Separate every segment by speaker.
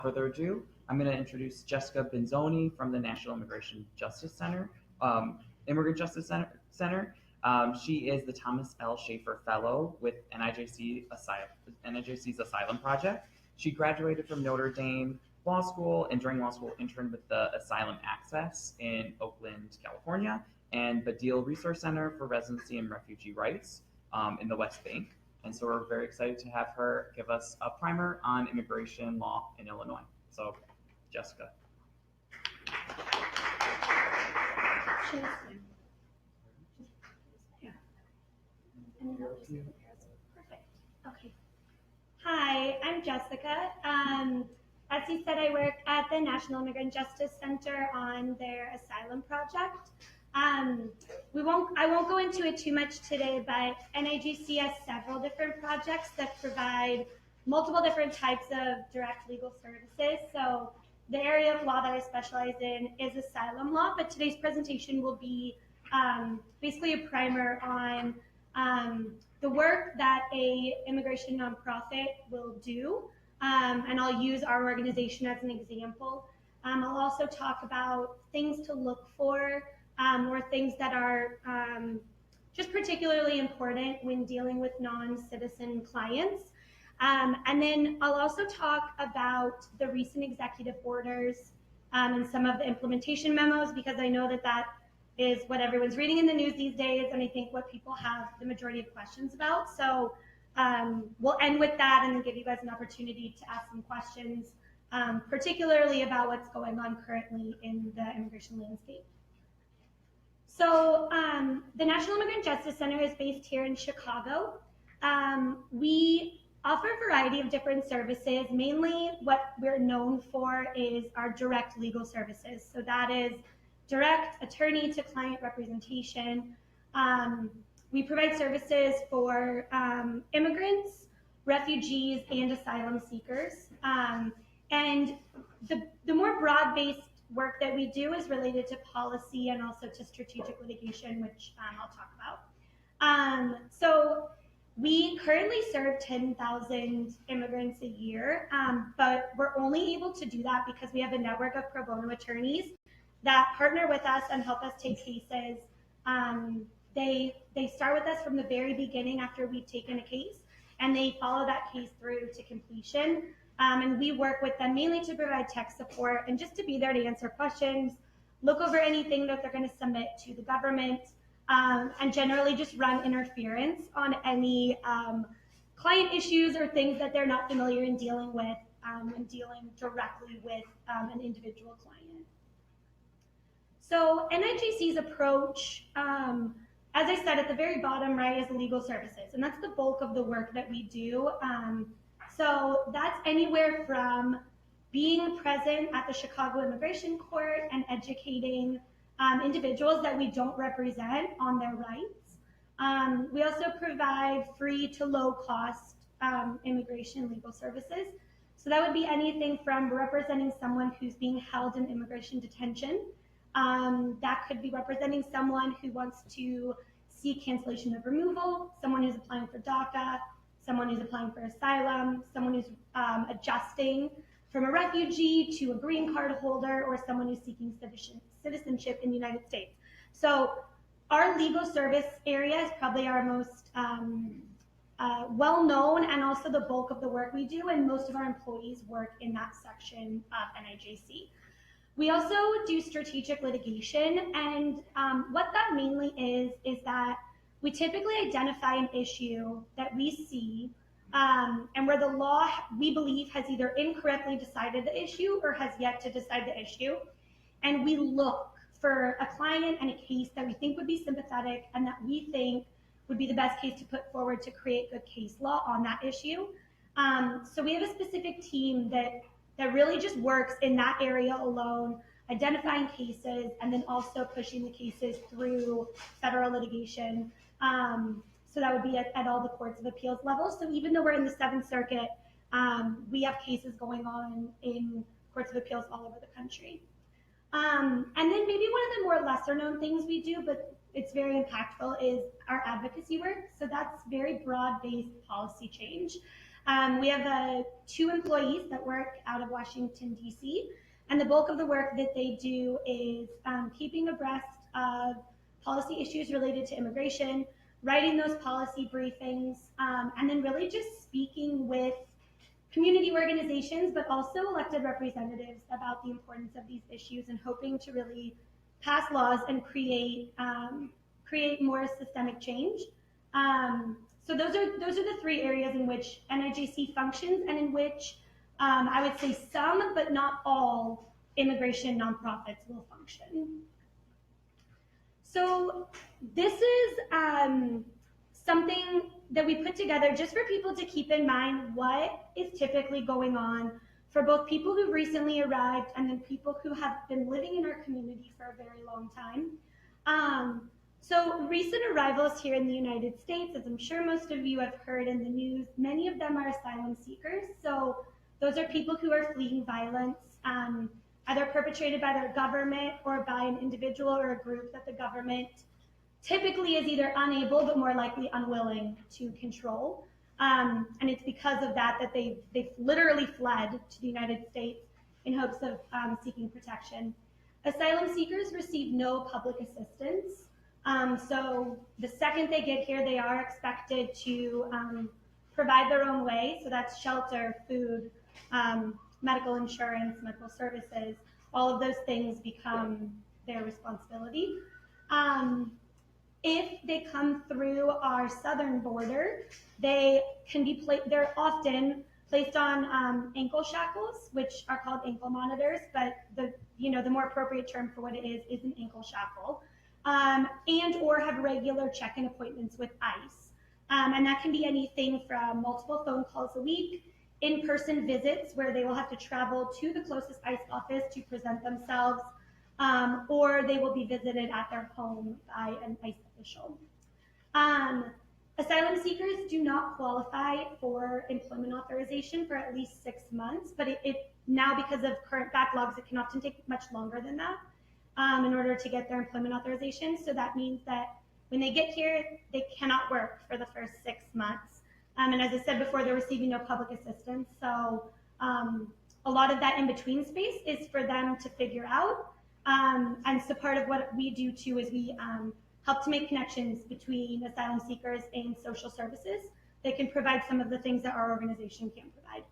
Speaker 1: further ado, I'm going to introduce Jessica Benzoni from the National Immigration Justice Center, Immigrant Justice Center. She is the Thomas L. Schaefer Fellow with NIJC's Asylum Project. She graduated from Notre Dame Law School and during law school interned with the Asylum Access in Oakland, California, and the Deal Resource Center for Residency and Refugee Rights in the West Bank. And so we're very excited to have her give us a primer on immigration law in Illinois. So, Jessica.
Speaker 2: Perfect. Okay. Hi, I'm Jessica. As he said, I work at the National Immigrant Justice Center on their asylum project. I won't go into it too much today, but NIGC has several different projects that provide multiple different types of direct legal services. So the area of law that I specialize in is asylum law, but today's presentation will be basically a primer on the work that a immigration nonprofit will do, and I'll use our organization as an example. I'll also talk about things to look for or things that are just particularly important when dealing with non-citizen clients. And then I'll also talk about the recent executive orders and some of the implementation memos, because I know that that is what everyone's reading in the news these days, and I think what people have the majority of questions about. So we'll end with that and then give you guys an opportunity to ask some questions, particularly about what's going on currently in the immigration landscape. So the National Immigrant Justice Center is based here in Chicago. We offer a variety of different services. Mainly what we're known for is our direct legal services. So that is direct attorney to client representation. We provide services for immigrants, refugees, and asylum seekers. And the more broad-based work that we do is related to policy and also to strategic litigation, which I'll talk about. So we currently serve 10,000 immigrants a year, but we're only able to do that because we have a network of pro bono attorneys that partner with us and help us take cases. They start with us from the very beginning after we've taken a case, and they follow that case through to completion. And we work with them mainly to provide tech support and just to be there to answer questions, look over anything that they're going to submit to the government, and generally just run interference on any client issues or things that they're not familiar in dealing with when dealing directly with an individual client. So NIGC's approach, as I said at the very bottom right, is legal services, and that's the bulk of the work that we do. So that's anywhere from being present at the Chicago Immigration Court and educating individuals that we don't represent on their rights. We also provide free to low cost immigration legal services. So that would be anything from representing someone who's being held in immigration detention. That could be representing someone who wants to seek cancellation of removal, someone who's applying for DACA, someone who's applying for asylum, someone who's adjusting from a refugee to a green card holder, or someone who's seeking citizenship in the United States. So our legal service area is probably our most well-known and also the bulk of the work we do, and most of our employees work in that section of NIJC. We also do strategic litigation, and what that mainly is that we typically identify an issue that we see and where the law, we believe, has either incorrectly decided the issue or has yet to decide the issue. And we look for a client and a case that we think would be sympathetic and that we think would be the best case to put forward to create good case law on that issue. So we have a specific team that really just works in that area alone, identifying cases and then also pushing the cases through federal litigation. So that would be at all the courts of appeals levels. So even though we're in the Seventh Circuit, we have cases going on in courts of appeals all over the country. And then maybe one of the more lesser known things we do, but it's very impactful, is our advocacy work. So that's very broad-based policy change. We have 2 employees that work out of Washington, D.C., and the bulk of the work that they do is keeping abreast of policy issues related to immigration, writing those policy briefings, and then really just speaking with community organizations, but also elected representatives about the importance of these issues and hoping to really pass laws and create more systemic change. So those are the 3 areas in which NIJC functions and in which I would say some, but not all, immigration nonprofits will function. So this is something that we put together just for people to keep in mind what is typically going on for both people who recently arrived and then people who have been living in our community for a very long time. So recent arrivals here in the United States, as I'm sure most of you have heard in the news, many of them are asylum seekers. So those are people who are fleeing violence, either perpetrated by their government or by an individual or a group that the government typically is either unable but more likely unwilling to control. And it's because of that that they've literally fled to the United States in hopes of seeking protection. Asylum seekers receive no public assistance. So the second they get here, they are expected to provide their own way. So that's shelter, food, medical insurance, medical services. All of those things become their responsibility. If they come through our southern border, they can be they're often placed on ankle shackles, which are called ankle monitors, but the more appropriate term for what it is an ankle shackle, and or have regular check-in appointments with ICE. And that can be anything from multiple phone calls a week, in-person visits where they will have to travel to the closest ICE office to present themselves, or they will be visited at their home by an ICE official. Asylum seekers do not qualify for employment authorization for at least 6 months, but it now, because of current backlogs, it can often take much longer than that in order to get their employment authorization. So that means that when they get here, they cannot work for the first 6 months. And as I said before, they're receiving no public assistance. So a lot of that in-between space is for them to figure out. And so part of what we do too is we help to make connections between asylum seekers and social services that can provide some of the things that our organization can provide.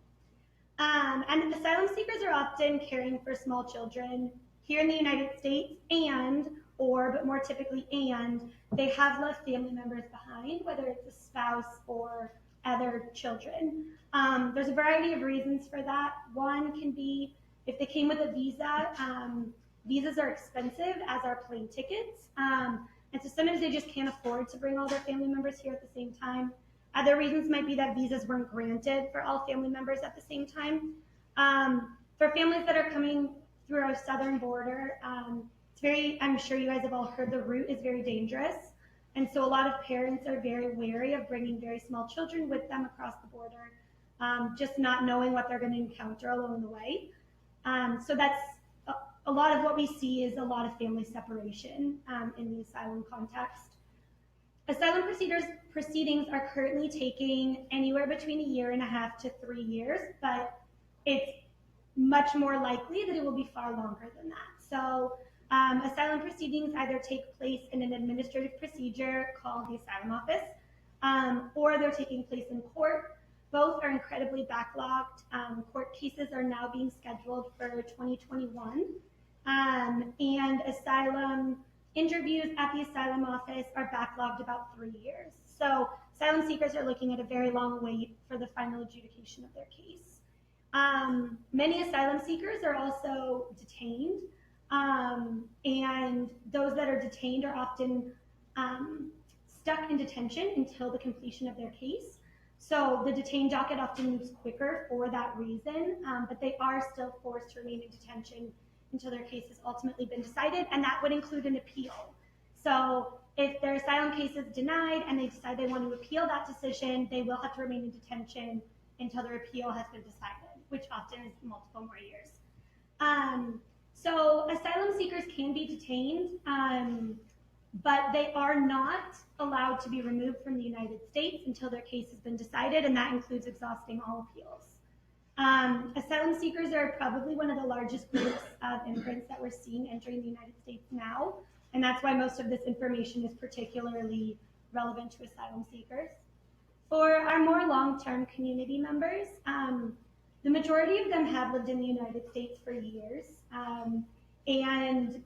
Speaker 2: And asylum seekers are often caring for small children here in the United States but more typically, they have left family members behind, whether it's a spouse or other children. There's a variety of reasons for that. One can be if they came with a visa. Visas are expensive, as are plane tickets. And so sometimes they just can't afford to bring all their family members here at the same time. Other reasons might be that visas weren't granted for all family members at the same time. For families that are coming through our southern border, I'm sure you guys have all heard the route is very dangerous. And so a lot of parents are very wary of bringing very small children with them across the border, just not knowing what they're going to encounter along the way. So that's a lot of what we see is a lot of family separation in the asylum context. Asylum proceedings are currently taking anywhere between 1.5 to 3 years, but it's much more likely that it will be far longer than that. So asylum proceedings either take place in an administrative procedure called the asylum office, or they're taking place in court. Both are incredibly backlogged. Court cases are now being scheduled for 2021. And asylum interviews at the asylum office are backlogged about 3 years. So asylum seekers are looking at a very long wait for the final adjudication of their case. Many asylum seekers are also detained, and those that are detained are often stuck in detention until the completion of their case. So the detained docket often moves quicker for that reason, but they are still forced to remain in detention until their case has ultimately been decided, and that would include an appeal. So if their asylum case is denied and they decide they want to appeal that decision, they will have to remain in detention until their appeal has been decided, which often is multiple more years. So asylum seekers can be detained but they are not allowed to be removed from the United States until their case has been decided, and that includes exhausting all appeals. Asylum seekers are probably one of the largest groups of immigrants that we're seeing entering the United States now, and that's why most of this information is particularly relevant to asylum seekers. For our more long-term community members, the majority of them have lived in the United States for years, and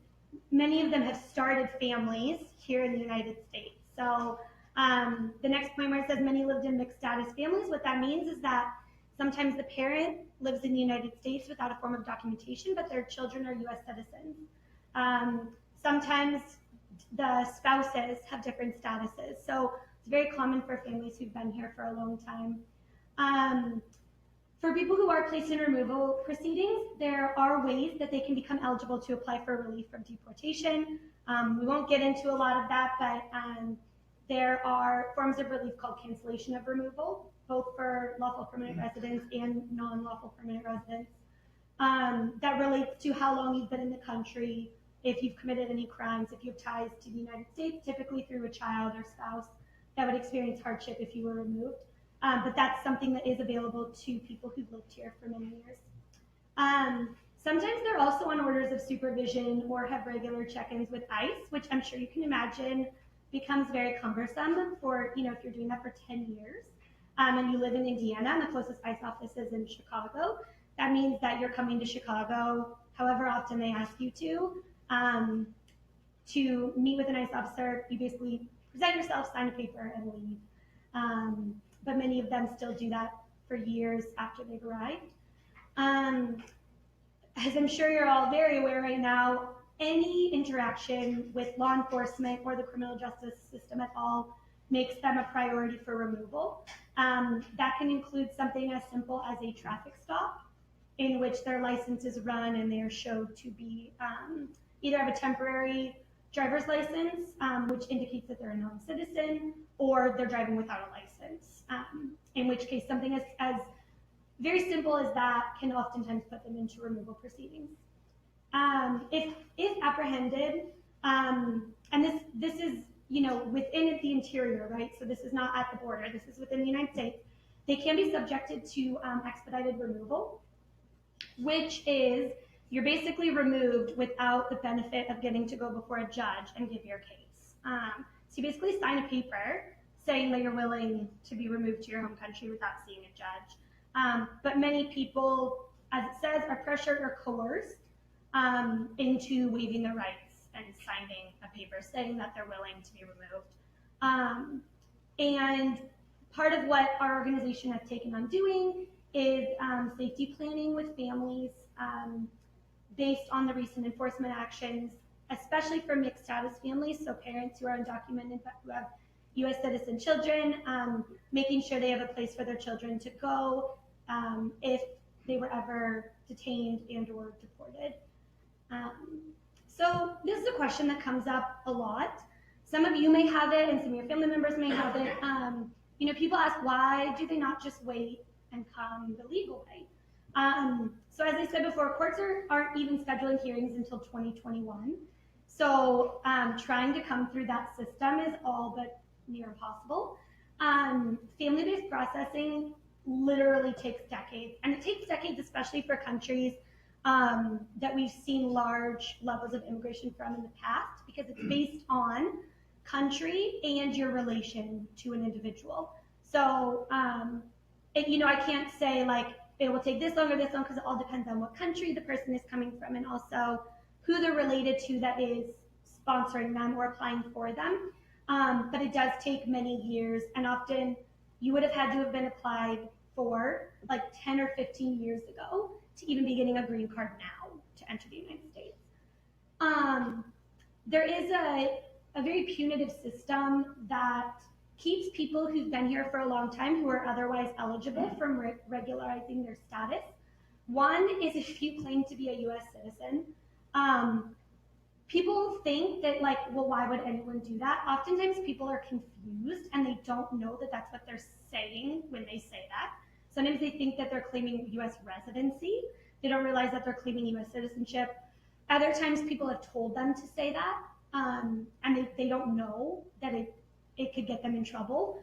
Speaker 2: many of them have started families here in the United States. So the next point where it says many lived in mixed status families, what that means is that sometimes the parent lives in the United States without a form of documentation, but their children are US citizens. Sometimes the spouses have different statuses. So it's very common for families who've been here for a long time. For people who are placed in removal proceedings, there are ways that they can become eligible to apply for relief from deportation. We won't get into a lot of that, but there are forms of relief called cancellation of removal, both for lawful permanent residents and non-lawful permanent residents, that relates to how long you've been in the country, if you've committed any crimes, if you have ties to the United States, typically through a child or spouse that would experience hardship if you were removed. But that's something that is available to people who've lived here for many years. Sometimes they're also on orders of supervision or have regular check-ins with ICE, which I'm sure you can imagine becomes very cumbersome for, if you're doing that for 10 years and you live in Indiana and the closest ICE office is in Chicago. That means that you're coming to Chicago however often they ask you to meet with an ICE officer. You basically present yourself, sign a paper, and leave. But many of them still do that for years after they've arrived. As I'm sure you're all very aware right now, any interaction with law enforcement or the criminal justice system at all makes them a priority for removal. That can include something as simple as a traffic stop in which their license is run and they are showed to be either have a temporary driver's license, which indicates that they're a non-citizen, or they're driving without a license, in which case something as very simple as that can oftentimes put them into removal proceedings. If apprehended, and this is within the interior, right? So this is not at the border. This is within the United States. They can be subjected to expedited removal, which is you're basically removed without the benefit of getting to go before a judge and give your case. So you basically sign a paper saying that you're willing to be removed to your home country without seeing a judge. But many people, as it says, are pressured or coerced into waiving their rights and signing a paper saying that they're willing to be removed. And part of what our organization has taken on doing is safety planning with families based on the recent enforcement actions, especially for mixed status families, so parents who are undocumented but who have US citizen children, making sure they have a place for their children to go if they were ever detained and or deported. So this is a question that comes up a lot. Some of you may have it and some of your family members may have it. People ask, why do they not just wait and come the legal way? So as I said before, courts aren't even scheduling hearings until 2021. So trying to come through that system is all but near impossible. Family-based processing literally takes decades, and it takes decades especially for countries that we've seen large levels of immigration from in the past, because it's based on country and your relation to an individual. So I can't say like it will take this long or this long, because it all depends on what country the person is coming from and also who they're related to that is sponsoring them or applying for them. But it does take many years, and often you would have had to have been applied for like 10 or 15 years ago to even be getting a green card now to enter the United States. There is a very punitive system that keeps people who've been here for a long time who are otherwise eligible from regularizing their status. One is if you claim to be a US citizen. People think that why would anyone do that? Oftentimes people are confused and they don't know that that's what they're saying when they say that. Sometimes they think that they're claiming US residency. They don't realize that they're claiming US citizenship. Other times people have told them to say that and they don't know that it could get them in trouble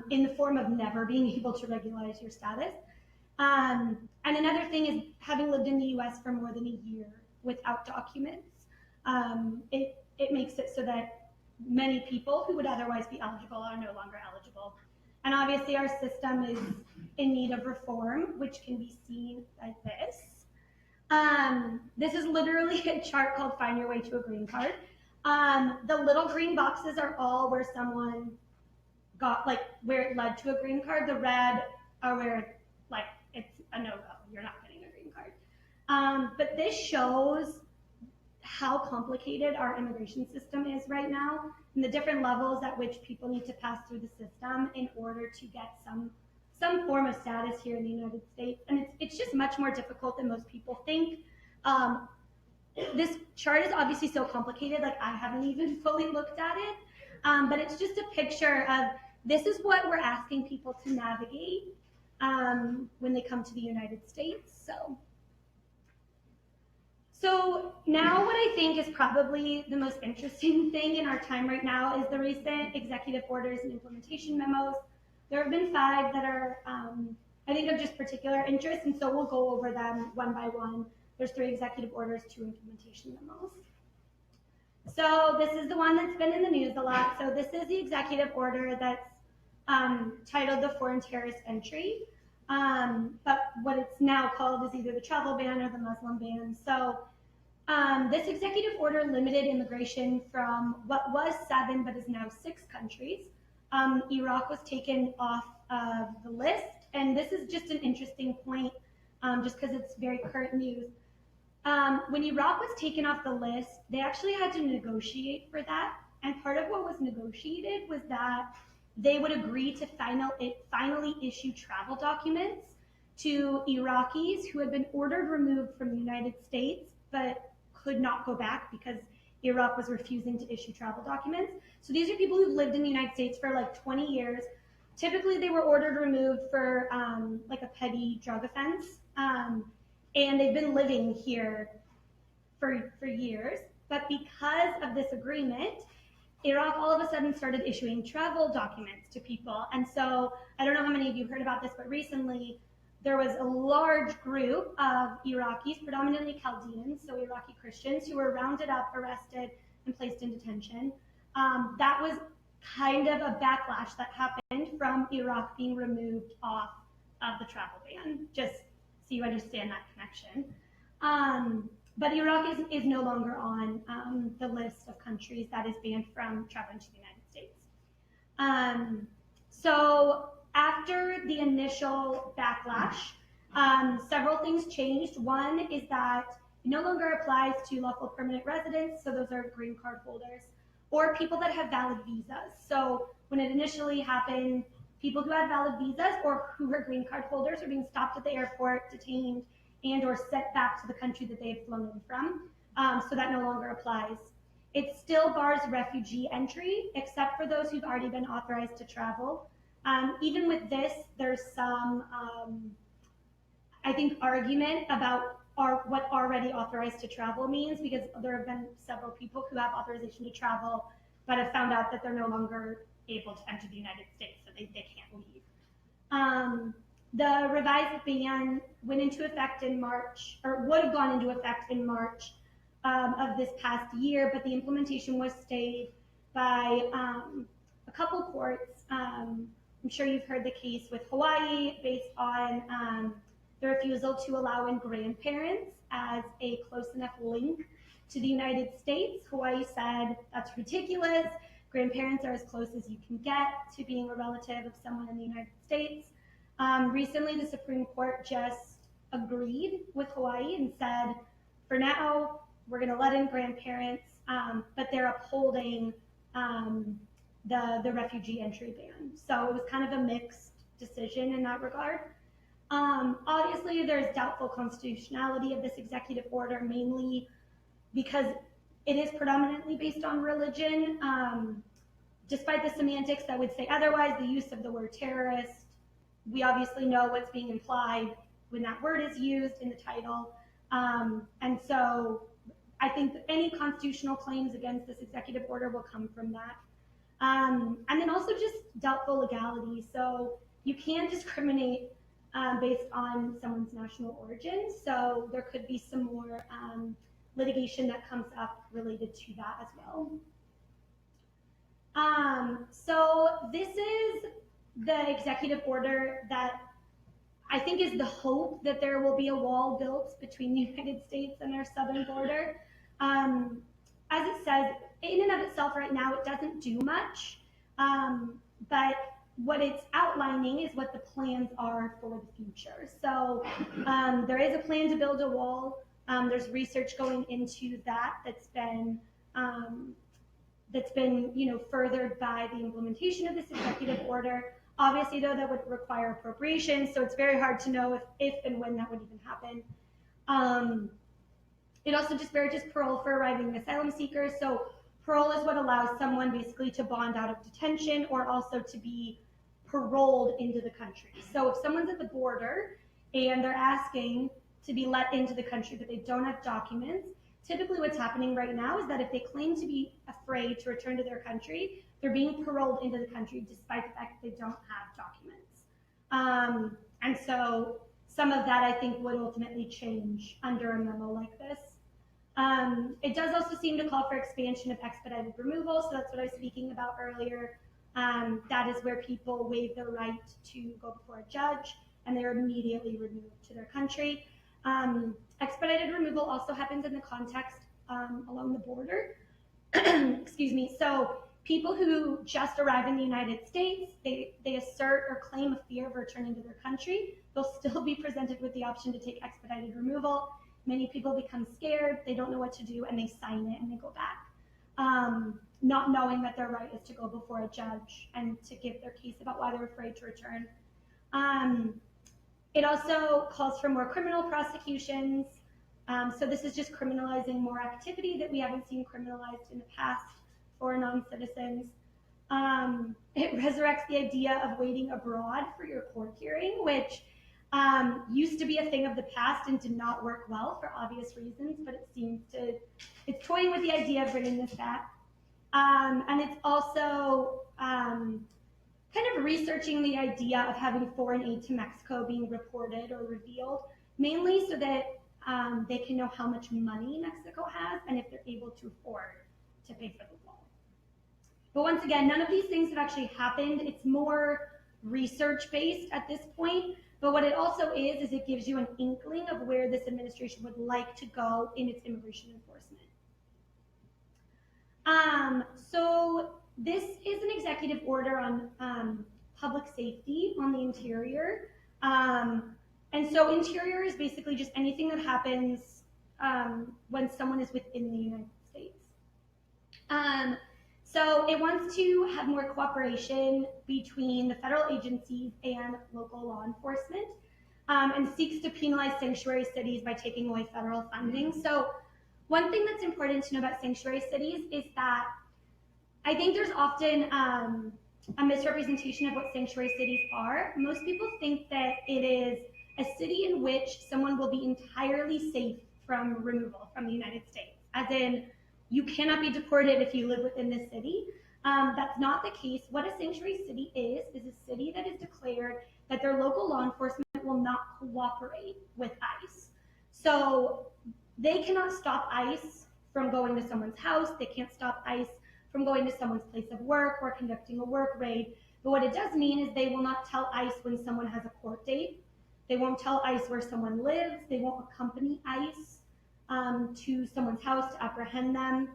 Speaker 2: in the form of never being able to regularize your status. And another thing is having lived in the US for more than a year without documents. It makes it so that many people who would otherwise be eligible are no longer eligible. And obviously our system is in need of reform, which can be seen like this. This is literally a chart called Find Your Way to a Green Card. The little green boxes are all where someone got, like, where it led to a green card. The red are where, like, it's a no-go. You're not getting a green card. But this shows how complicated our immigration system is right now and the different levels at which people need to pass through the system in order to get some form of status here in the United States. And it's just much more difficult than most people think. This chart is obviously so complicated, like I haven't even fully looked at it, but it's just a picture of this is what we're asking people to navigate when they come to the United States. So now what I think is probably the most interesting thing in our time right now is the recent executive orders and implementation memos. There have been 5 that are, I think, of just particular interest, and so we'll go over them one by one. There's 3 executive orders, 2 implementation memos. So this is the one that's been in the news a lot. So this is the executive order that's titled the Foreign Terrorist Entry. But what it's now called is either the travel ban or the Muslim ban. So this executive order limited immigration from what was 7 but is now 6 countries. Iraq was taken off of the list, and this is just an interesting point just because it's very current news. When Iraq was taken off the list, they actually had to negotiate for that, and part of what was negotiated was that they would agree to finally issue travel documents to Iraqis who had been ordered removed from the United States but could not go back because Iraq was refusing to issue travel documents. So these are people who've lived in the United States for like 20 years. Typically they were ordered removed for like a petty drug offense. And they've been living here for years. But because of this agreement, Iraq all of a sudden started issuing travel documents to people. And so I don't know how many of you heard about this, but recently there was a large group of Iraqis, predominantly Chaldeans, so Iraqi Christians, who were rounded up, arrested, and placed in detention. That was kind of a backlash that happened from Iraq being removed off of the travel ban, just so you understand that connection. But Iraq is no longer on the list of countries that is banned from traveling to the United States. So after the initial backlash, several things changed. One is that it no longer applies to lawful permanent residents, so those are green card holders, or people that have valid visas. So when it initially happened, people who had valid visas or who were green card holders are being stopped at the airport, detained, and or sent back to the country that they had flown in from. So that no longer applies. It still bars refugee entry, except for those who've already been authorized to travel. Even with this, there's some, I think, argument about what already authorized to travel means, because there have been several people who have authorization to travel, but have found out that they're no longer able to enter the United States, so they can't leave. The revised ban went into effect in March, or would have gone into effect in March of this past year, but the implementation was stayed by a couple courts. I'm sure you've heard the case with Hawaii based on the refusal to allow in grandparents as a close enough link to the United States. Hawaii said that's ridiculous. Grandparents are as close as you can get to being a relative of someone in the United States. Recently, the Supreme Court just agreed with Hawaii and said, for now, we're going to let in grandparents, but they're upholding the refugee entry ban. So it was kind of a mixed decision in that regard. Obviously, there's doubtful constitutionality of this executive order, mainly because it is predominantly based on religion. Despite the semantics that would say otherwise, the use of the word terrorist, we obviously know what's being implied when that word is used in the title. And so I think that any constitutional claims against this executive order will come from that. And then also just doubtful legality. So you can't discriminate based on someone's national origin. So there could be some more litigation that comes up related to that as well. So this is the executive order that I think is the hope that there will be a wall built between the United States and our southern border. As it says, in and of itself right now, it doesn't do much, but what it's outlining is what the plans are for the future. So there is a plan to build a wall. There's research going into that that's been furthered by the implementation of this executive order. Obviously, though, that would require appropriations, so it's very hard to know if and when that would even happen. It also disparages parole for arriving asylum seekers. So parole is what allows someone basically to bond out of detention or also to be paroled into the country. So if someone's at the border and they're asking to be let into the country but they don't have documents, typically what's happening right now is that if they claim to be afraid to return to their country, they're being paroled into the country despite the fact that they don't have documents. And so some of that I think would ultimately change under a memo like this. It does also seem to call for expansion of expedited removal, so that's what I was speaking about earlier. That is where people waive their right to go before a judge and they're immediately removed to their country. Expedited removal also happens in the context along the border. Excuse me. So people who just arrive in the United States, they assert or claim a fear of returning to their country. They'll still be presented with the option to take expedited removal. Many people become scared, they don't know what to do, and they sign it and they go back, not knowing that their right is to go before a judge and to give their case about why they're afraid to return. It also calls for more criminal prosecutions. So this is just criminalizing more activity that we haven't seen criminalized in the past for non-citizens. It resurrects the idea of waiting abroad for your court hearing, which used to be a thing of the past and did not work well for obvious reasons, but it's toying with the idea of bringing this back. And it's also kind of researching the idea of having foreign aid to Mexico being reported or revealed, mainly so that they can know how much money Mexico has and if they're able to afford to pay for the wall. But once again, none of these things have actually happened. It's more research-based at this point. But what it also is it gives you an inkling of where this administration would like to go in its immigration enforcement. So this is an executive order on public safety on the interior. And so interior is basically just anything that happens when someone is within the United States. So it wants to have more cooperation between the federal agencies and local law enforcement, and seeks to penalize sanctuary cities by taking away federal funding. So one thing that's important to know about sanctuary cities is that I think there's often a misrepresentation of what sanctuary cities are. Most people think that it is a city in which someone will be entirely safe from removal from the United States, as in you cannot be deported if you live within the city. That's not the case. What a sanctuary city is a city that is declared that their local law enforcement will not cooperate with ICE. So they cannot stop ICE from going to someone's house. They can't stop ICE from going to someone's place of work or conducting a work raid. But what it does mean is they will not tell ICE when someone has a court date. They won't tell ICE where someone lives. They won't accompany ICE to someone's house to apprehend them,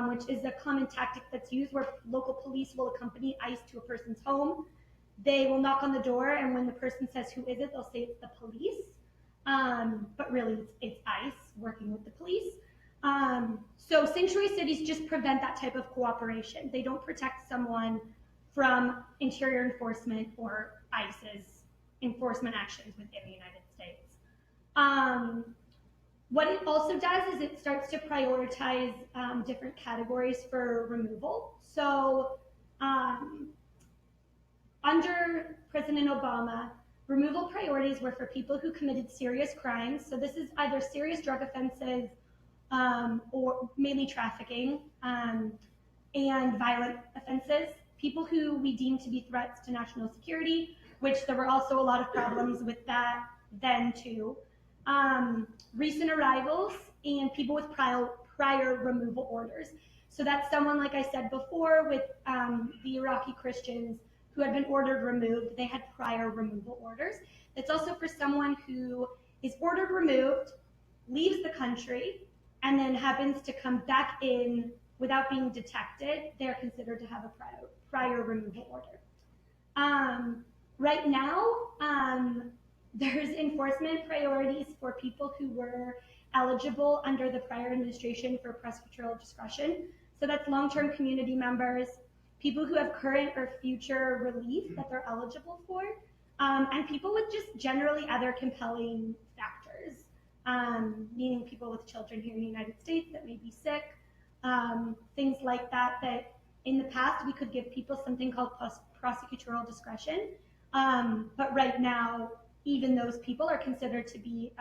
Speaker 2: which is a common tactic that's used where local police will accompany ICE to a person's home. They will knock on the door, and when the person says, "Who is it?" they'll say it's the police. But really, it's ICE working with the police. So sanctuary cities just prevent that type of cooperation. They don't protect someone from interior enforcement or ICE's enforcement actions within the United States. What it also does is it starts to prioritize different categories for removal. So under President Obama, removal priorities were for people who committed serious crimes. So this is either serious drug offenses or mainly trafficking, and violent offenses, people who we deem to be threats to national security, which there were also a lot of problems with that then too. Recent arrivals and people with prior removal orders. So that's someone, like I said before, with the Iraqi Christians who had been ordered removed. They had prior removal orders. It's also for someone who is ordered removed, leaves the country, and then happens to come back in without being detected. They're considered to have a prior removal order. Right now, there's enforcement priorities for people who were eligible under the prior administration for prosecutorial discretion. So that's long-term community members, people who have current or future relief that they're eligible for, and people with just generally other compelling factors, meaning people with children here in the United States that may be sick, things like that, that in the past we could give people something called prosecutorial discretion, but right now even those people are considered to be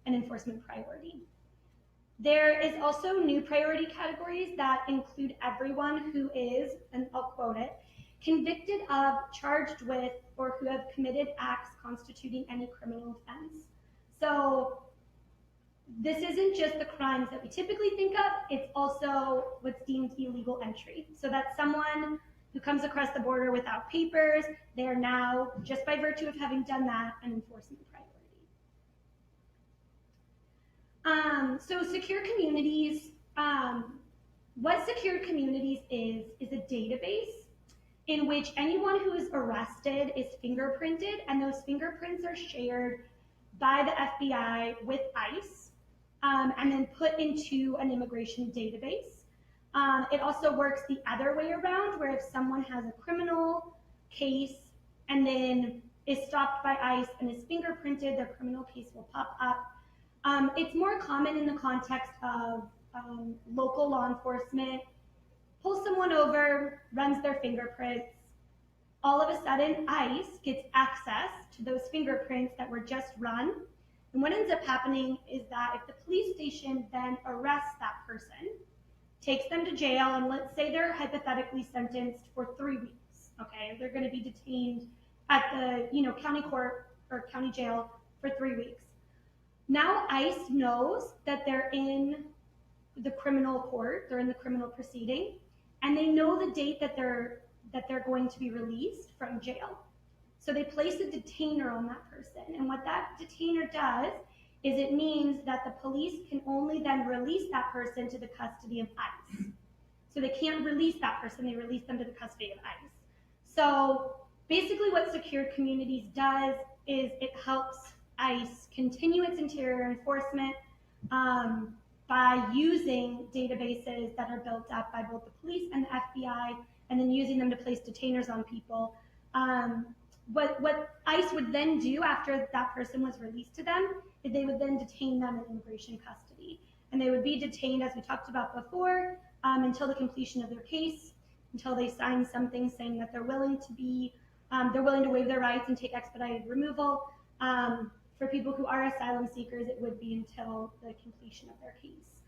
Speaker 2: an enforcement priority. There is also new priority categories that include everyone who is, and I'll quote it, convicted of, charged with, or who have committed acts constituting any criminal offense. So this isn't just the crimes that we typically think of, it's also what's deemed illegal entry. So that's someone who comes across the border without papers. They are now, just by virtue of having done that, an enforcement priority. So secure communities, what secure communities is a database in which anyone who is arrested is fingerprinted, and those fingerprints are shared by the FBI with ICE, and then put into an immigration database. It also works the other way around, where if someone has a criminal case and then is stopped by ICE and is fingerprinted, their criminal case will pop up. It's more common in the context of local law enforcement, pulls someone over, runs their fingerprints. All of a sudden, ICE gets access to those fingerprints that were just run. And what ends up happening is that if the police station then arrests that person, takes them to jail, and let's say they're hypothetically sentenced for 3 weeks, okay? They're gonna be detained at the county court or county jail for 3 weeks. Now ICE knows that they're in the criminal court, they're in the criminal proceeding, and they know the date that they're going to be released from jail. So they place a detainer on that person, and what that detainer does is it means that the police can only then release that person to the custody of ICE. So they can't release that person, they release them to the custody of ICE. So basically what Secured Communities does is it helps ICE continue its interior enforcement by using databases that are built up by both the police and the FBI, and then using them to place detainers on people. What ICE would then do after that person was released to them is they would then detain them in immigration custody. And they would be detained, as we talked about before, until the completion of their case, until they sign something saying that they're willing to waive their rights and take expedited removal. For people who are asylum seekers, it would be until the completion of their case.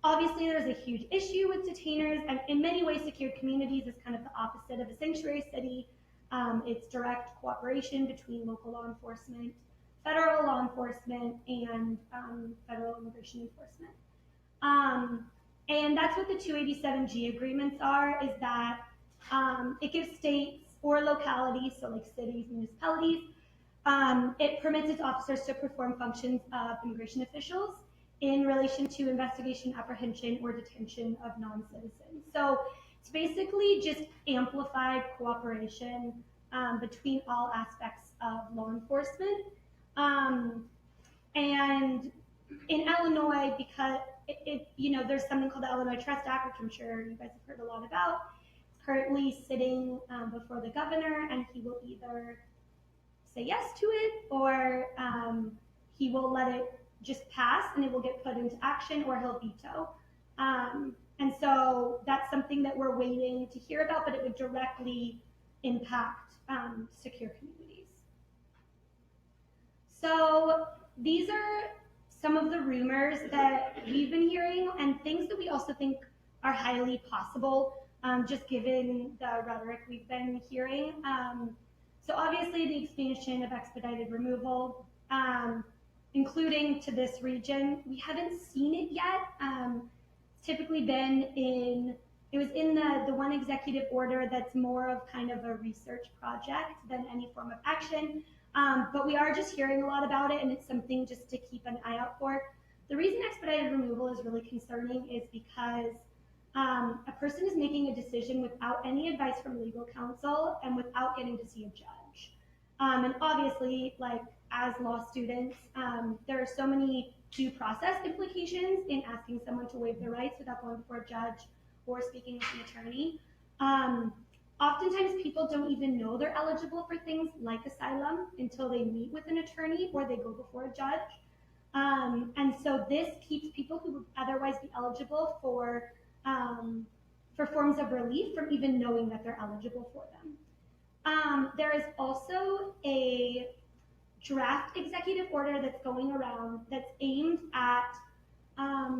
Speaker 2: Obviously, there's a huge issue with detainers, and in many ways, Secured Communities is kind of the opposite of a sanctuary city. It's direct cooperation between local law enforcement, federal law enforcement, and federal immigration enforcement. And that's what the 287G agreements are, is that it gives states or localities, so like cities, municipalities, it permits its officers to perform functions of immigration officials in relation to investigation, apprehension, or detention of non-citizens. So it's basically just amplified cooperation between all aspects of law enforcement. And in Illinois, because there's something called the Illinois Trust Act, which I'm sure you guys have heard a lot about. It's currently sitting before the governor, and he will either say yes to it, or he will let it just pass and it will get put into action, or he'll veto. And so that's something that we're waiting to hear about, but it would directly impact secure communities. So these are some of the rumors that we've been hearing and things that we also think are highly possible, just given the rhetoric we've been hearing. So obviously the expansion of expedited removal, including to this region, we haven't seen it yet. It's typically been it was in the one executive order that's more of kind of a research project than any form of action. But we are just hearing a lot about it, and it's something just to keep an eye out for. The reason expedited removal is really concerning is because a person is making a decision without any advice from legal counsel and without getting to see a judge. And obviously, like as law students, there are so many due process implications in asking someone to waive their rights without going before a judge or speaking with an attorney. Oftentimes people don't even know they're eligible for things like asylum until they meet with an attorney or they go before a judge. And so this keeps people who would otherwise be eligible for forms of relief from even knowing that they're eligible for them. There is also a draft executive order that's going around that's aimed at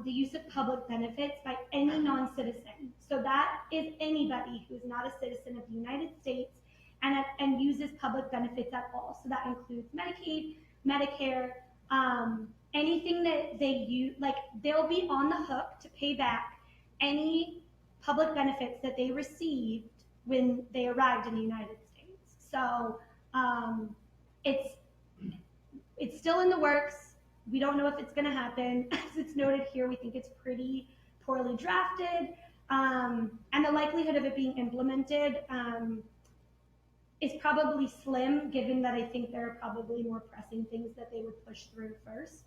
Speaker 2: the use of public benefits by any non-citizen. So that is anybody who's not a citizen of the United States and uses public benefits at all. So that includes Medicaid, Medicare, anything that they use, like they'll be on the hook to pay back any public benefits that they received when they arrived in the United States. So it's still in the works. We don't know if it's going to happen. As it's noted here, we think it's pretty poorly drafted, and the likelihood of it being implemented is probably slim, given that I think there are probably more pressing things that they would push through first.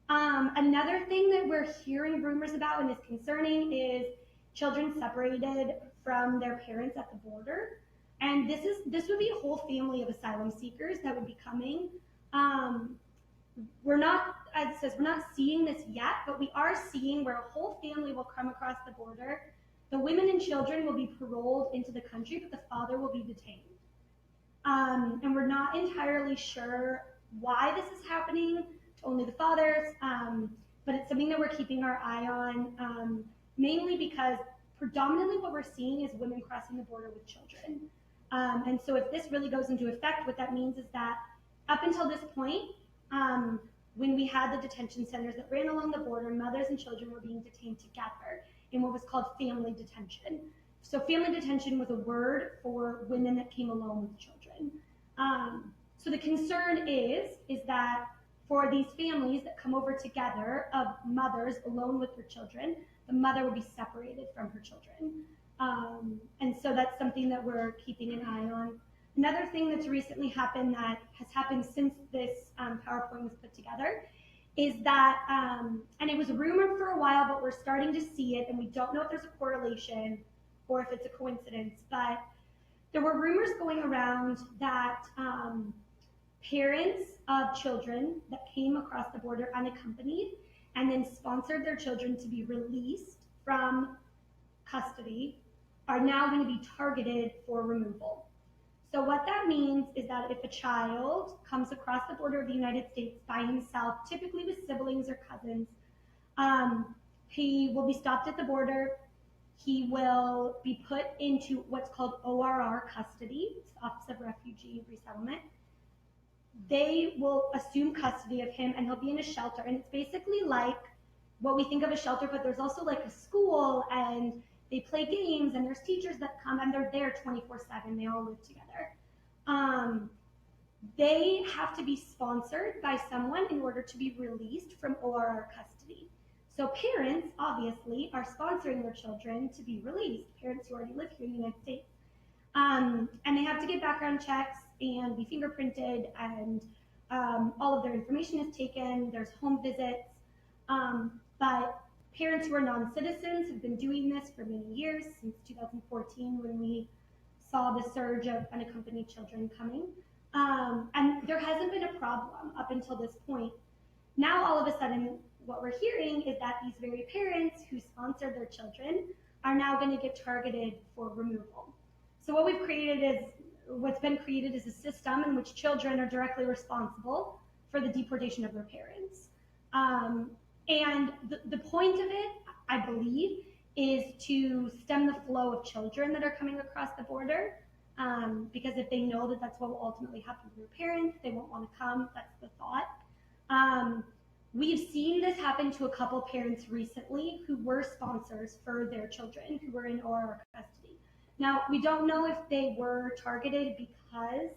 Speaker 2: Another thing that we're hearing rumors about and is concerning is children separated from their parents at the border. And this would be a whole family of asylum seekers that would be coming. We're not, as it says, we're not seeing this yet, but we are seeing where a whole family will come across the border. The women and children will be paroled into the country, but the father will be detained. And we're not entirely sure why this is happening to only the fathers, but it's something that we're keeping our eye on, mainly because predominantly what we're seeing is women crossing the border with children. And so if this really goes into effect, what that means is that up until this point, when we had the detention centers that ran along the border, mothers and children were being detained together in what was called family detention. So family detention was a word for women that came alone with children. So the concern is that for these families that come over together of mothers alone with their children, the mother will be separated from her children. And so that's something that we're keeping an eye on. Another thing that's recently happened that has happened since this PowerPoint was put together is that, and it was rumored for a while, but we're starting to see it, and we don't know if there's a correlation or if it's a coincidence, but there were rumors going around that parents of children that came across the border unaccompanied and then sponsored their children to be released from custody are now going to be targeted for removal. So what that means is that if a child comes across the border of the United States by himself, typically with siblings or cousins, he will be stopped at the border. He will be put into what's called ORR custody, Office of Refugee Resettlement. They will assume custody of him and he'll be in a shelter. And it's basically like what we think of as shelter, but there's also like a school and they play games and there's teachers that come and they're there 24/7. They all live together. They have to be sponsored by someone in order to be released from ORR custody. So parents, obviously, are sponsoring their children to be released, parents who already live here in the United States. And they have to get background checks and be fingerprinted, and all of their information is taken. There's home visits. But parents who are non-citizens have been doing this for many years, since 2014 when we saw the surge of unaccompanied children coming. And there hasn't been a problem up until this point. Now, all of a sudden, what we're hearing is that these very parents who sponsored their children are now going to get targeted for removal. So what's been created is a system in which children are directly responsible for the deportation of their parents. And the point of it, I believe, is to stem the flow of children that are coming across the border. Because if they know that that's what will ultimately happen to their parents, they won't want to come. That's the thought. We've seen this happen to a couple parents recently who were sponsors for their children who were in OR custody. Now, we don't know if they were targeted because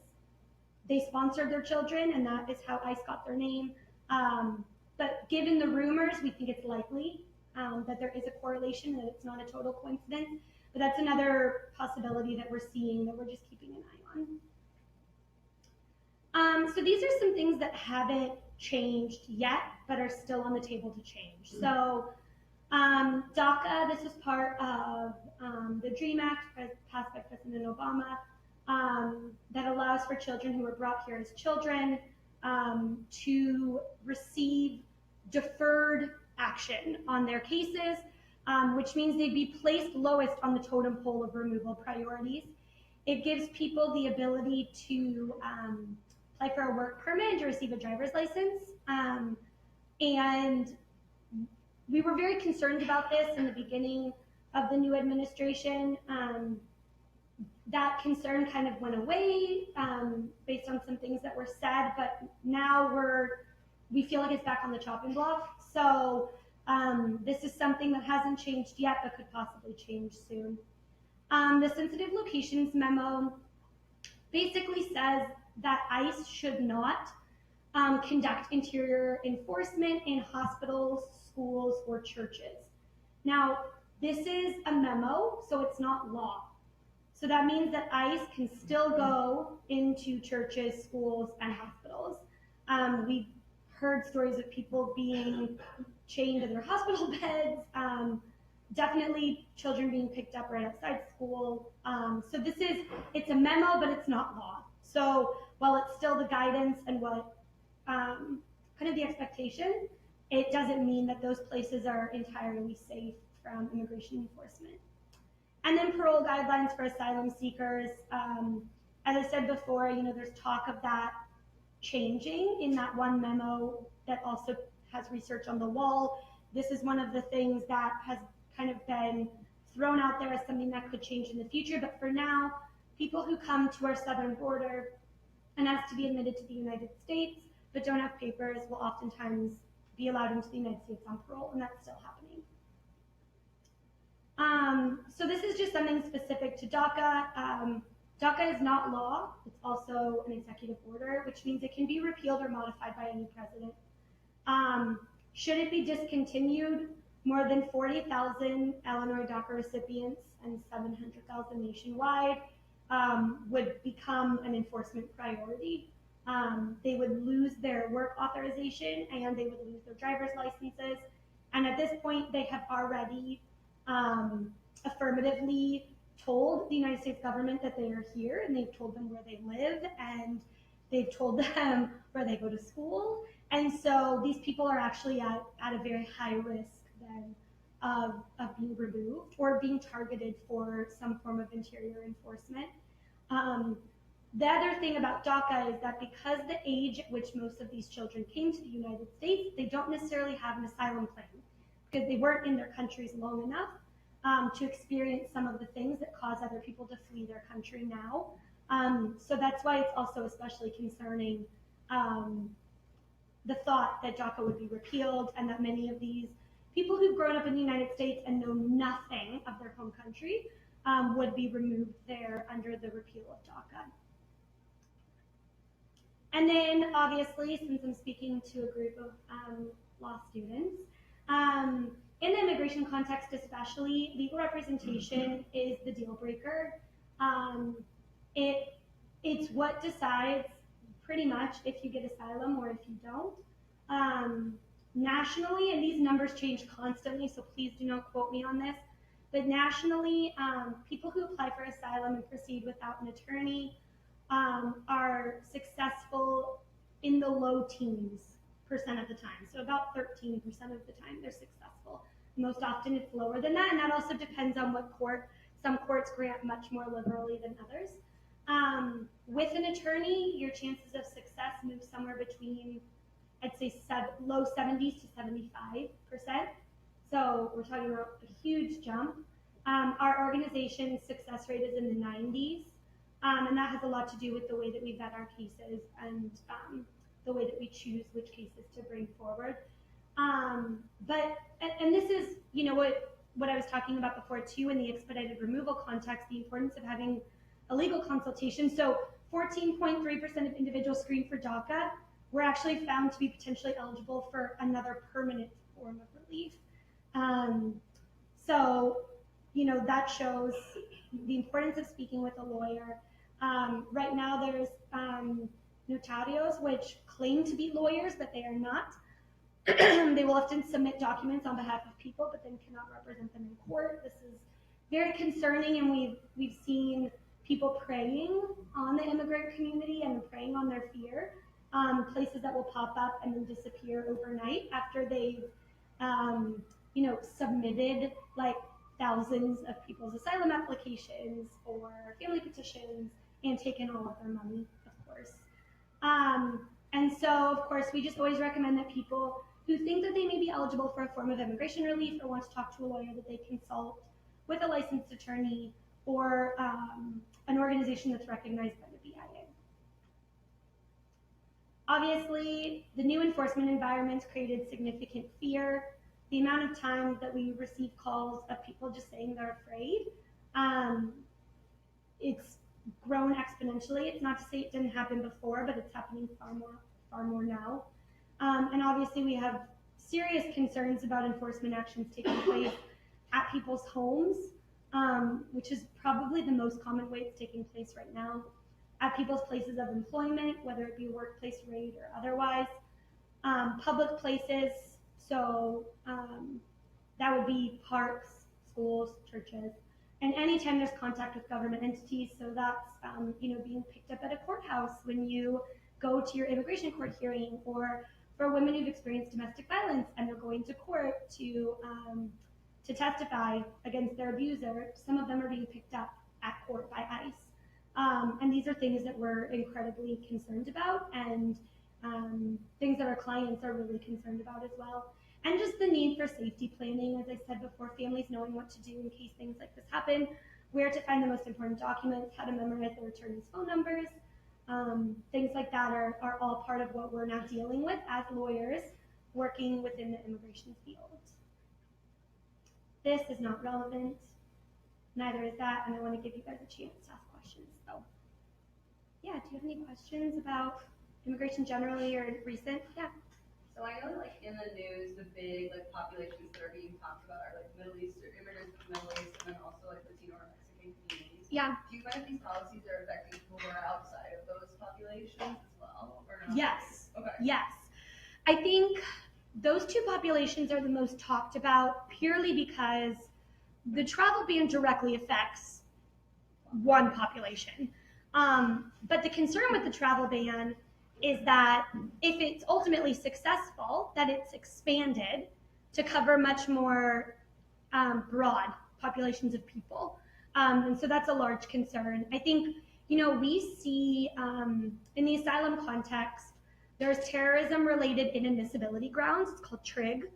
Speaker 2: they sponsored their children and that is how ICE got their name. But given the rumors, we think it's likely that there is a correlation, that it's not a total coincidence. But that's another possibility that we're seeing that we're just keeping an eye on. So these are some things that haven't changed yet, but are still on the table to change. So DACA, this is part of the DREAM Act passed by President Obama that allows for children who were brought here as children to receive deferred action on their cases, which means they'd be placed lowest on the totem pole of removal priorities. It gives people the ability to apply for a work permit and to receive a driver's license. And we were very concerned about this in the beginning of the new administration. That concern kind of went away based on some things that were said, but now we feel like it's back on the chopping block. So this is something that hasn't changed yet, but could possibly change soon. The sensitive locations memo basically says that ICE should not conduct interior enforcement in hospitals, schools, or churches. Now, this is a memo, so it's not law. So that means that ICE can still go into churches, schools, and hospitals. We've heard stories of people being chained to their hospital beds, definitely children being picked up right outside school. So it's a memo, but it's not law. So while it's still the guidance and what kind of the expectation, it doesn't mean that those places are entirely safe from immigration enforcement. And then parole guidelines for asylum seekers. As I said before, there's talk of that changing in that one memo that also has research on the wall. This is one of the things that has kind of been thrown out there as something that could change in the future. But for now, people who come to our southern border and ask to be admitted to the United States but don't have papers will oftentimes be allowed into the United States on parole, and that's still happening. So this is just something specific to DACA. DACA is not law. It's also an executive order, which means it can be repealed or modified by any president. Should it be discontinued, more than 40,000 Illinois DACA recipients and 700,000 nationwide would become an enforcement priority. They would lose their work authorization and they would lose their driver's licenses. And at this point, they have already affirmatively told the United States government that they are here, and they've told them where they live, and they've told them where they go to school. And so these people are actually at a very high risk then of being removed or being targeted for some form of interior enforcement. The other thing about DACA is that because the age at which most of these children came to the United States, they don't necessarily have an asylum claim because they weren't in their countries long enough to experience some of the things that cause other people to flee their country now. So that's why it's also especially concerning the thought that DACA would be repealed and that many of these people who've grown up in the United States and know nothing of their home country would be removed there under the repeal of DACA. And then obviously, since I'm speaking to a group of law students, in the immigration context especially, legal representation is the deal breaker. It's what decides pretty much if you get asylum or if you don't. Nationally, and these numbers change constantly, so please do not quote me on this, but nationally, people who apply for asylum and proceed without an attorney are successful in the low teens % of the time. So about 13% of the time they're successful. Most often it's lower than that, and that also depends on what court. Some courts grant much more liberally than others. With an attorney, your chances of success move somewhere between I'd say low 70s to 75%. So we're talking about a huge jump. Our organization's success rate is in the 90s, and that has a lot to do with the way that we vet our cases and the way that we choose which cases to bring forward. And this is, what I was talking about before too, in the expedited removal context, the importance of having a legal consultation. So 14.3% of individuals screened for DACA were actually found to be potentially eligible for another permanent form of relief. That shows the importance of speaking with a lawyer. Right now there's notarios which claim to be lawyers, but they are not. They will often submit documents on behalf of people, but then cannot represent them in court. This is very concerning, and we've seen people preying on the immigrant community and preying on their fear. Places that will pop up and then disappear overnight after they've, submitted like thousands of people's asylum applications or family petitions and taken all of their money, of course. And so, of course, we just always recommend that people who think that they may be eligible for a form of immigration relief or want to talk to a lawyer, that they consult with a licensed attorney or an organization that's recognized by the BIA. Obviously, the new enforcement environment created significant fear. The amount of time that we receive calls of people just saying they're afraid, it's grown exponentially. It's not to say it didn't happen before, but it's happening far more now. And obviously we have serious concerns about enforcement actions taking place at people's homes, which is probably the most common way it's taking place right now, at people's places of employment, whether it be a workplace raid or otherwise, public places. So that would be parks, schools, churches, and anytime there's contact with government entities. So that's being picked up at a courthouse when you go to your immigration court hearing, or for women who've experienced domestic violence and they're going to court to testify against their abuser. Some of them are being picked up at court by ICE. And these are things that we're incredibly concerned about, and things that our clients are really concerned about as well. And just the need for safety planning, as I said before, families knowing what to do in case things like this happen, where to find the most important documents, how to memorize their attorney's phone numbers. Things like that are all part of what we're now dealing with as lawyers working within the immigration field. This is not relevant, neither is that, and I want to give you guys a chance to ask questions. So, yeah, do you have any questions about immigration generally or recent? Yeah.
Speaker 3: So I know that in the news, the big populations that are being talked about are Middle East or immigrants from the Middle East, and then also Latino or Mexican communities.
Speaker 2: Yeah.
Speaker 3: Do you find that these policies are affecting people who are outside of those populations as well, or not?
Speaker 2: Yes.
Speaker 3: Okay.
Speaker 2: Yes. I think those two populations are the most talked about purely because the travel ban directly affects one population. But the concern with the travel ban is that if it's ultimately successful, that it's expanded to cover much more broad populations of people. And so that's a large concern. I think, we see in the asylum context, there's terrorism-related inadmissibility grounds. It's called TRIG.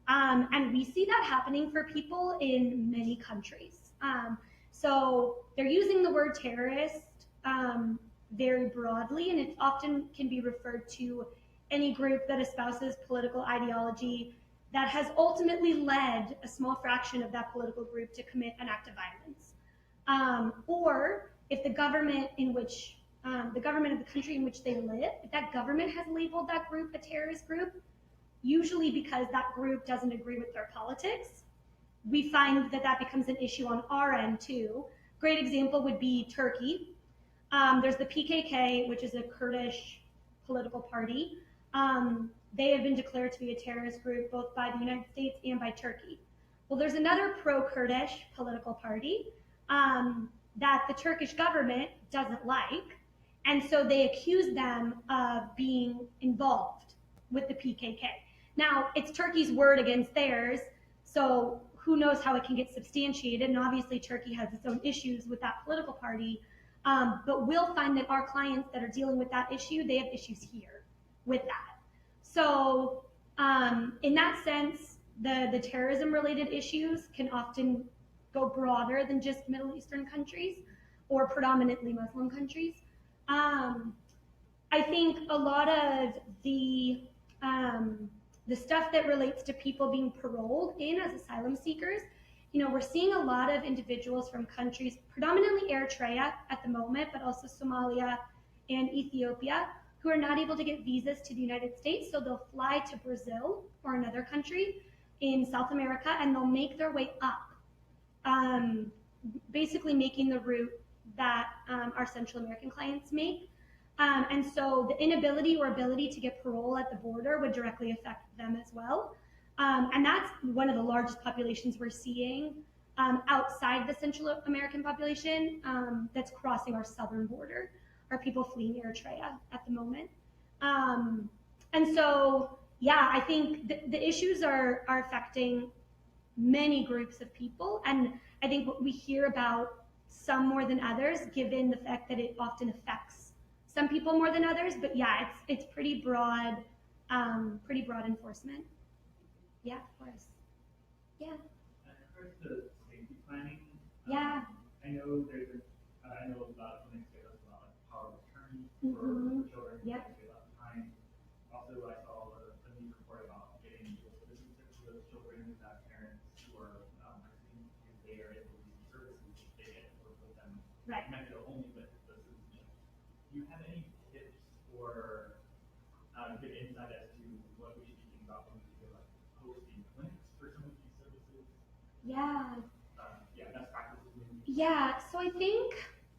Speaker 2: And we see that happening for people in many countries. So they're using the word terrorist very broadly, and it often can be referred to any group that espouses political ideology that has ultimately led a small fraction of that political group to commit an act of violence. Or if the government the government of the country in which they live, if that government has labeled that group a terrorist group, usually because that group doesn't agree with their politics, we find that becomes an issue on our end too. Great example would be Turkey. There's the PKK, which is a Kurdish political party. They have been declared to be a terrorist group both by the United States and by Turkey. Well, there's another pro-Kurdish political party that the Turkish government doesn't like, and so they accuse them of being involved with the PKK. Now, it's Turkey's word against theirs, so who knows how it can get substantiated, and obviously Turkey has its own issues with that political party. But we'll find that our clients that are dealing with that issue, they have issues here with that. So in that sense, the terrorism-related issues can often go broader than just Middle Eastern countries or predominantly Muslim countries. I think a lot of the stuff that relates to people being paroled in as asylum seekers, we're seeing a lot of individuals from countries, predominantly Eritrea at the moment, but also Somalia and Ethiopia, who are not able to get visas to the United States. So they'll fly to Brazil or another country in South America, and they'll make their way up, basically making the route that our Central American clients make. And so the inability or ability to get parole at the border would directly affect them as well. And that's one of the largest populations we're seeing outside the Central American population that's crossing our southern border, are people fleeing Eritrea at the moment. And so, yeah, I think the issues are affecting many groups of people. And I think what we hear about some more than others, given the fact that it often affects some people more than others. But yeah, it's pretty broad enforcement. Yeah, of course. Yeah.
Speaker 4: And in regards to safety planning,
Speaker 2: Yeah.
Speaker 4: I know I know a lot of clinics say that's about like power of attorney for children.
Speaker 2: Yep.
Speaker 4: They left behind. Also, I saw the news report about getting dual citizenship for those children who have parents who are Mexican, because they are able to use services they get to work with them.
Speaker 2: Right.
Speaker 4: Mexico only with the citizenship. Do you have any tips or good insight as to what we should be thinking about when we feel like hosting clinics for some of these services?
Speaker 2: Yeah.
Speaker 4: Best practices maybe.
Speaker 2: Yeah. So I think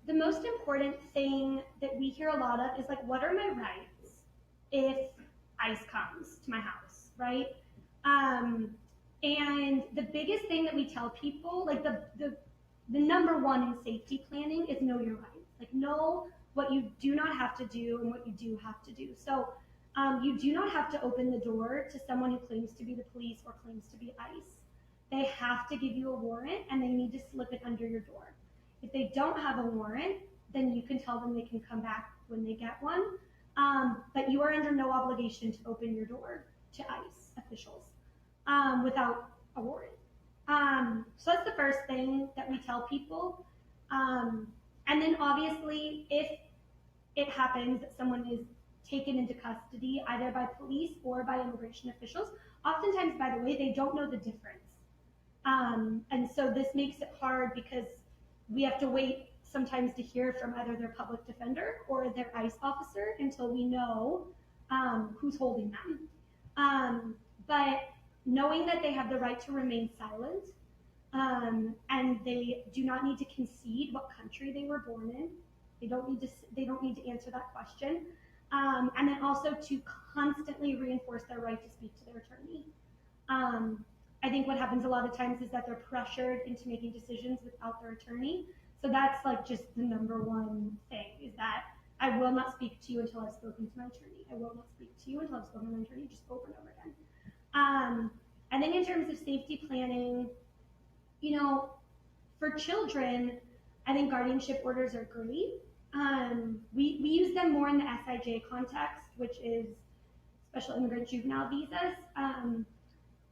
Speaker 2: the most important thing that we hear a lot of is like, what are my rights if ICE comes to my house, right? And the biggest thing that we tell people, like the number one in safety planning, is know your rights. Like, know what you do not have to do and what you do have to do. So you do not have to open the door to someone who claims to be the police or claims to be ICE. They have to give you a warrant, and they need to slip it under your door. If they don't have a warrant, then you can tell them they can come back when they get one. But you are under no obligation to open your door to ICE officials without a warrant. So that's the first thing that we tell people. And then obviously, if it happens that someone is taken into custody either by police or by immigration officials, oftentimes, by the way, they don't know the difference. And so this makes it hard because we have to wait sometimes to hear from either their public defender or their ICE officer until we know who's holding them. But knowing that they have the right to remain silent, and they do not need to concede what country they were born in. They don't need to answer that question. And then also to constantly reinforce their right to speak to their attorney. I think what happens a lot of times is that they're pressured into making decisions without their attorney. So that's like just the number one thing, is that I will not speak to you until I've spoken to my attorney. I will not speak to you until I've spoken to my attorney, just over and over again. I think in terms of safety planning, for children, I think guardianship orders are great. We use them more in the SIJ context, which is special immigrant juvenile visas.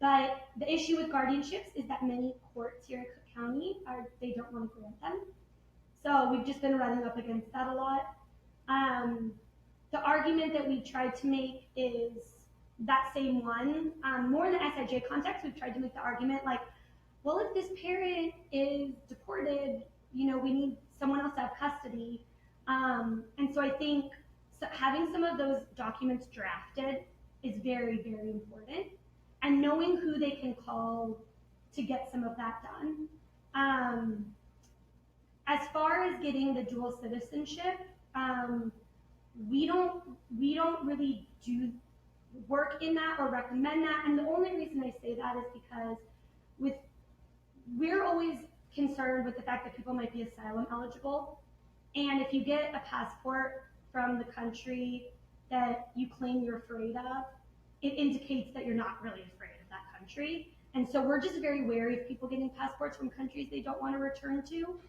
Speaker 2: But the issue with guardianships is that many courts here in Cook County they don't want to grant them. So we've just been running up against that a lot. The argument that we tried to make is that same one. More in the SIJ context, we've tried to make the argument like, well, if this parent is deported, we need someone else to have custody. And so I think having some of those documents drafted is very, very important. And knowing who they can call to get some of that done. As far as getting the dual citizenship, we don't really do work in that or recommend that. And the only reason I say that is because we're always concerned with the fact that people might be asylum eligible. And if you get a passport from the country that you claim you're afraid of, it indicates that you're not really afraid of that country. And so we're just very wary of people getting passports from countries they don't want to return to.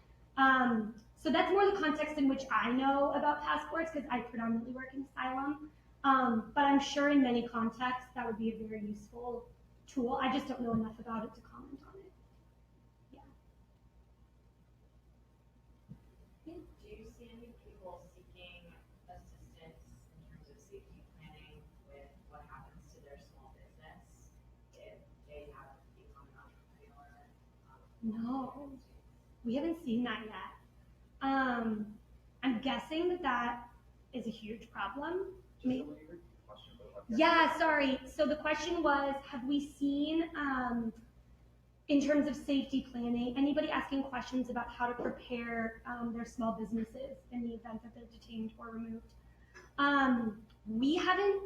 Speaker 2: So that's more the context in which I know about passports, because I predominantly work in asylum. But I'm sure in many contexts that would be a very useful tool. I just don't know enough about it to comment on it.
Speaker 5: Do you see any people seeking assistance in terms of safety planning with what happens to their small business if they have become an entrepreneur?
Speaker 2: No, we haven't seen that yet. I'm guessing that is a huge problem.
Speaker 1: Just a weird question, but okay.
Speaker 2: Yeah, sorry. So the question was, have we seen, in terms of safety planning, anybody asking questions about how to prepare their small businesses in the event that they're detained or removed? We haven't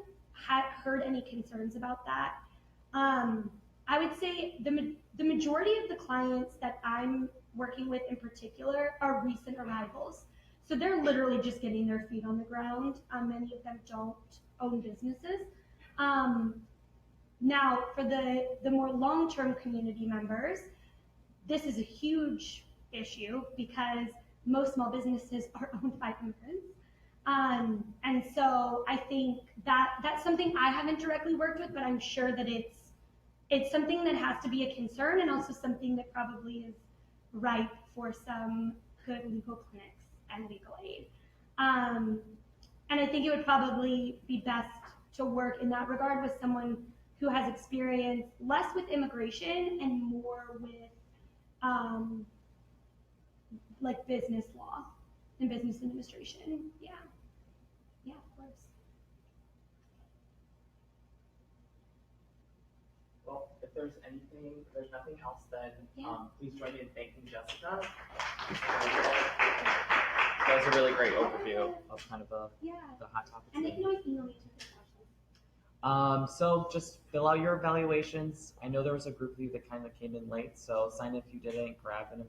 Speaker 2: heard any concerns about that. I would say the majority of the clients that I'm working with in particular are recent arrivals. So they're literally just getting their feet on the ground. Many of them don't own businesses. Now, for the more long-term community members, this is a huge issue because most small businesses are owned by immigrants. And so I think that's something I haven't directly worked with, but I'm sure that it's something that has to be a concern and also something that probably is ripe for some good legal clinics and legal aid. And I think it would probably be best to work in that regard with someone who has experience less with immigration and more with like business law and business administration. Yeah, of course.
Speaker 1: Well, if there's nothing else, then please join me in thanking Jessica. That was a really great overview of kind of the hot topics.
Speaker 2: And they can always email me to their questions.
Speaker 1: So just fill out your evaluations. I know there was a group of you that kind of came in late, so sign in if you didn't, grab an